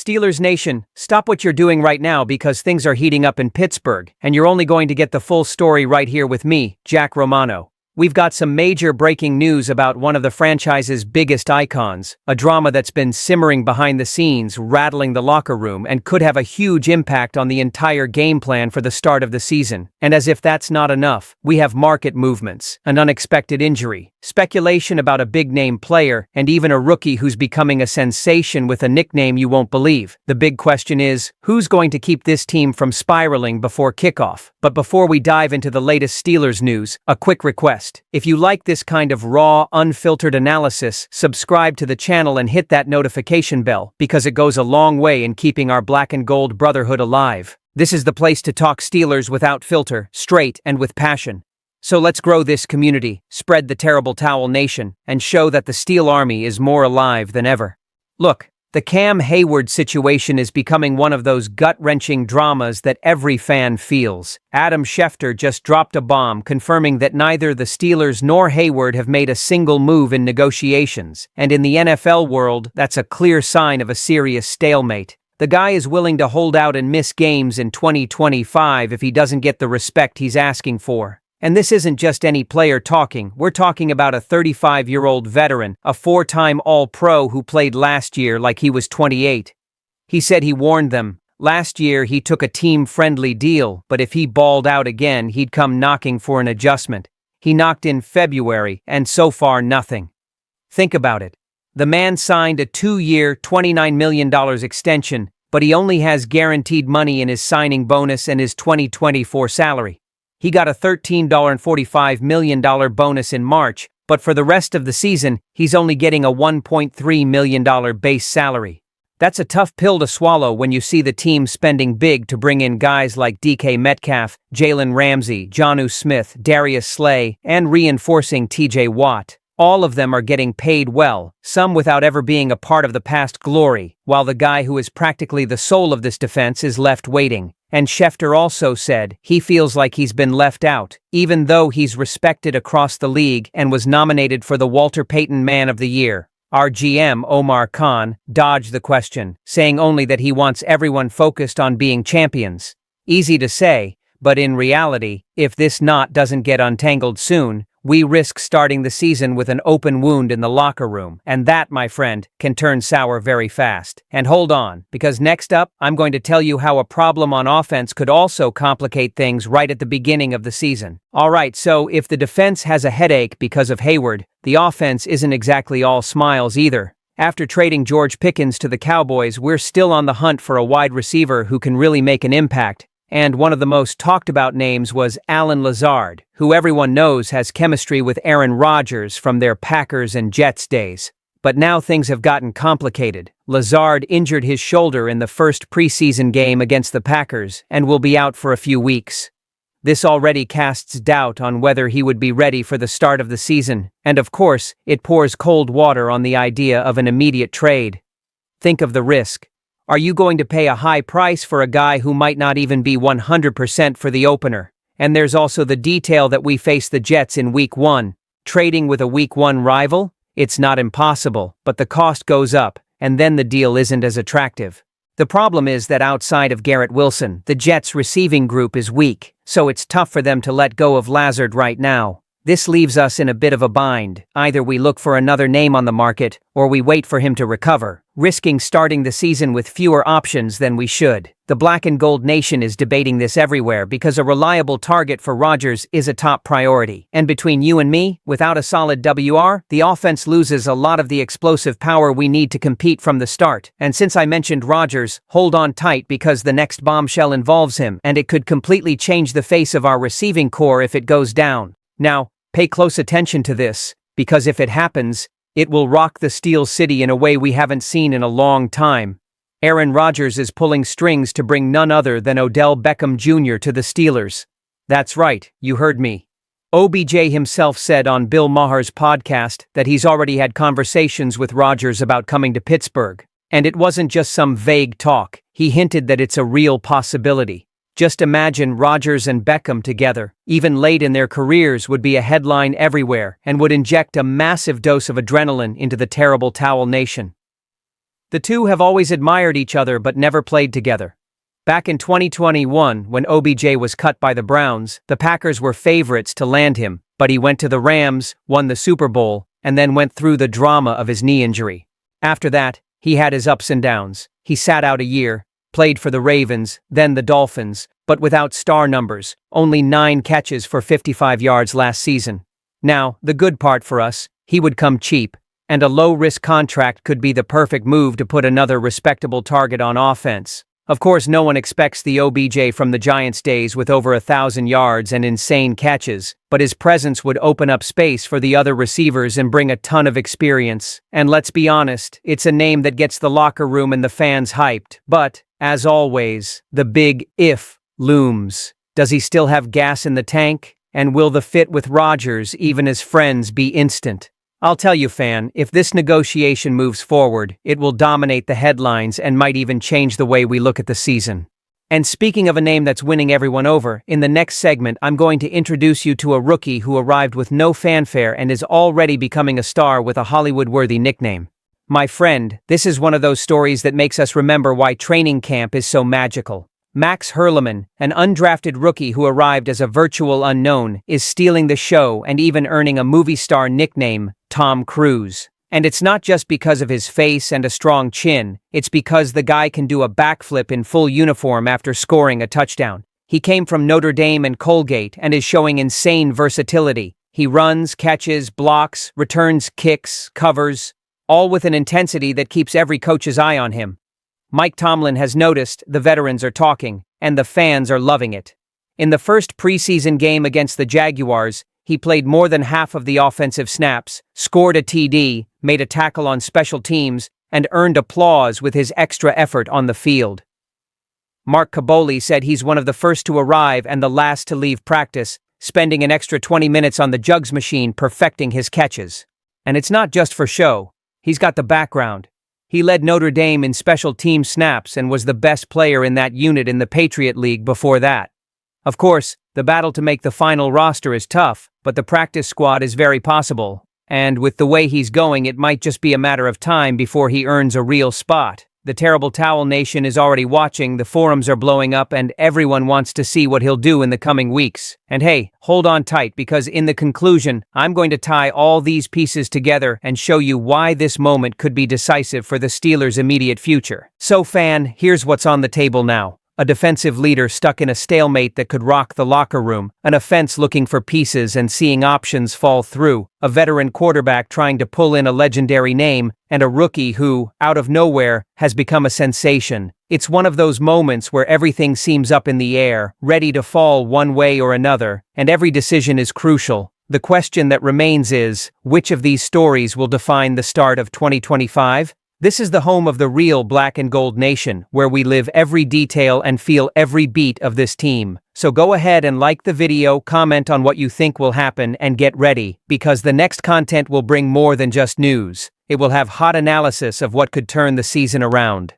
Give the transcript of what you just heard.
Steelers Nation, stop what you're doing right now because things are heating up in Pittsburgh, and you're only going to get the full story right here with me, Jack Romano. We've got some major breaking news about one of the franchise's biggest icons, a drama that's been simmering behind the scenes, rattling the locker room, and could have a huge impact on the entire game plan for the start of the season. And as if that's not enough, we have market movements, an unexpected injury, speculation about a big-name player, and even a rookie who's becoming a sensation with a nickname you won't believe. The big question is, who's going to keep this team from spiraling before kickoff? But before we dive into the latest Steelers news, a quick request. If you like this kind of raw, unfiltered analysis, subscribe to the channel and hit that notification bell, because it goes a long way in keeping our black and gold brotherhood alive. This is the place to talk Steelers without filter, straight and with passion. So let's grow this community, spread the terrible towel nation, and show that the Steel Army is more alive than ever. Look, the Hayward situation is becoming one of those gut-wrenching dramas that every fan feels. Adam Schefter just dropped a bomb confirming that neither the Steelers nor Hayward have made a single move in negotiations, and in the NFL world, that's a clear sign of a serious stalemate. The guy is willing to hold out and miss games in 2025 if he doesn't get the respect he's asking for. And this isn't just any player talking, we're talking about a 35-year-old veteran, a four-time All-Pro who played last year like he was 28. He said he warned them. Last year he took a team-friendly deal, but if he balled out again, he'd come knocking for an adjustment. He knocked in February, and so far nothing. Think about it. The man signed a 2-year, $29 million extension, but he only has guaranteed money in his signing bonus and his 2024 salary. He got a $13.45 million bonus in March, but for the rest of the season, he's only getting a $1.3 million base salary. That's a tough pill to swallow when you see the team spending big to bring in guys like DK Metcalf, Jalen Ramsey, Jonnu Smith, Darius Slay, and reinforcing TJ Watt. All of them are getting paid well, some without ever being a part of the past glory, while the guy who is practically the soul of this defense is left waiting. And Schefter also said he feels like he's been left out, even though he's respected across the league and was nominated for the Walter Payton Man of the Year. Our GM, Omar Khan, dodged the question, saying only that he wants everyone focused on being champions. Easy to say, but in reality, if this knot doesn't get untangled soon, we risk starting the season with an open wound in the locker room, and that, my friend, can turn sour very fast. And hold on, because next up, I'm going to tell you how a problem on offense could also complicate things right at the beginning of the season. Alright, so if the defense has a headache because of Hayward, the offense isn't exactly all smiles either. After trading George Pickens to the Cowboys, we're still on the hunt for a wide receiver who can really make an impact. And one of the most talked about names was Lazard, who everyone knows has chemistry with Aaron Rodgers from their Packers and Jets days. But now things have gotten complicated. Lazard injured his shoulder in the first preseason game against the Packers and will be out for a few weeks. This already casts doubt on whether he would be ready for the start of the season, and of course, it pours cold water on the idea of an immediate trade. Think of the risk. Are you going to pay a high price for a guy who might not even be 100% for the opener? And there's also the detail that we face the Jets in Week 1. Trading with a Week 1 rival? It's not impossible, but the cost goes up, and then the deal isn't as attractive. The problem is that outside of Garrett Wilson, the Jets' receiving group is weak, so it's tough for them to let go of Lazard right now. This leaves us in a bit of a bind. Either we look for another name on the market, or we wait for him to recover, risking starting the season with fewer options than we should. The Black and Gold Nation is debating this everywhere because a reliable target for Rodgers is a top priority. And between you and me, without a solid WR, the offense loses a lot of the explosive power we need to compete from the start. And since I mentioned Rodgers, hold on tight because the next bombshell involves him, and it could completely change the face of our receiving core if it goes down. Now, pay close attention to this, because if it happens, it will rock the Steel City in a way we haven't seen in a long time. Aaron Rodgers is pulling strings to bring none other than Odell Beckham Jr. to the Steelers. That's right, you heard me. OBJ himself said on Bill Maher's podcast that he's already had conversations with Rodgers about coming to Pittsburgh. And it wasn't just some vague talk, he hinted that it's a real possibility. Just imagine Rodgers and Beckham together, even late in their careers, would be a headline everywhere and would inject a massive dose of adrenaline into the terrible towel nation. The two have always admired each other but never played together. Back in 2021, when OBJ was cut by the Browns, the Packers were favorites to land him, but he went to the Rams, won the Super Bowl, and then went through the drama of his knee injury. After that, he had his ups and downs. He sat out a year, played for the Ravens, then the Dolphins, but without star numbers, only 9 catches for 55 yards last season. Now, the good part for us, he would come cheap, and a low-risk contract could be the perfect move to put another respectable target on offense. Of course, no one expects the OBJ from the Giants days with over 1,000 yards and insane catches, but his presence would open up space for the other receivers and bring a ton of experience. And let's be honest, it's a name that gets the locker room and the fans hyped. But, as always, the big if looms. Does he still have gas in the tank? And will the fit with Rodgers, even as friends, be instant? I'll tell you, fan, if this negotiation moves forward, it will dominate the headlines and might even change the way we look at the season. And speaking of a name that's winning everyone over, in the next segment I'm going to introduce you to a rookie who arrived with no fanfare and is already becoming a star with a Hollywood-worthy nickname. My friend, this is one of those stories that makes us remember why training camp is so magical. Max Hurleman, an undrafted rookie who arrived as a virtual unknown, is stealing the show and even earning a movie star nickname, Tom Cruise. And it's not just because of his face and a strong chin, it's because the guy can do a backflip in full uniform after scoring a touchdown. He came from Notre Dame and Colgate and is showing insane versatility. He runs, catches, blocks, returns kicks, covers, all with an intensity that keeps every coach's eye on him. Mike Tomlin has noticed the veterans are talking, and the fans are loving it. In the first preseason game against the Jaguars, he played more than half of the offensive snaps, scored a TD, made a tackle on special teams, and earned applause with his extra effort on the field. Mark Caboli said he's one of the first to arrive and the last to leave practice, spending an extra 20 minutes on the jugs machine perfecting his catches. And it's not just for show. He's got the background. He led Notre Dame in special team snaps and was the best player in that unit in the Patriot League before that. Of course, the battle to make the final roster is tough, but the practice squad is very possible. And with the way he's going, it might just be a matter of time before he earns a real spot. The Terrible Towel Nation is already watching, the forums are blowing up, and everyone wants to see what he'll do in the coming weeks. And hey, hold on tight, because in the conclusion, I'm going to tie all these pieces together and show you why this moment could be decisive for the Steelers' immediate future. So fan, here's what's on the table now. A defensive leader stuck in a stalemate that could rock the locker room, an offense looking for pieces and seeing options fall through, a veteran quarterback trying to pull in a legendary name, and a rookie who, out of nowhere, has become a sensation. It's one of those moments where everything seems up in the air, ready to fall one way or another, and every decision is crucial. The question that remains is, which of these stories will define the start of 2025? This is the home of the real Black and Gold Nation, where we live every detail and feel every beat of this team. So go ahead and like the video, comment on what you think will happen, and get ready, because the next content will bring more than just news. It will have hot analysis of what could turn the season around.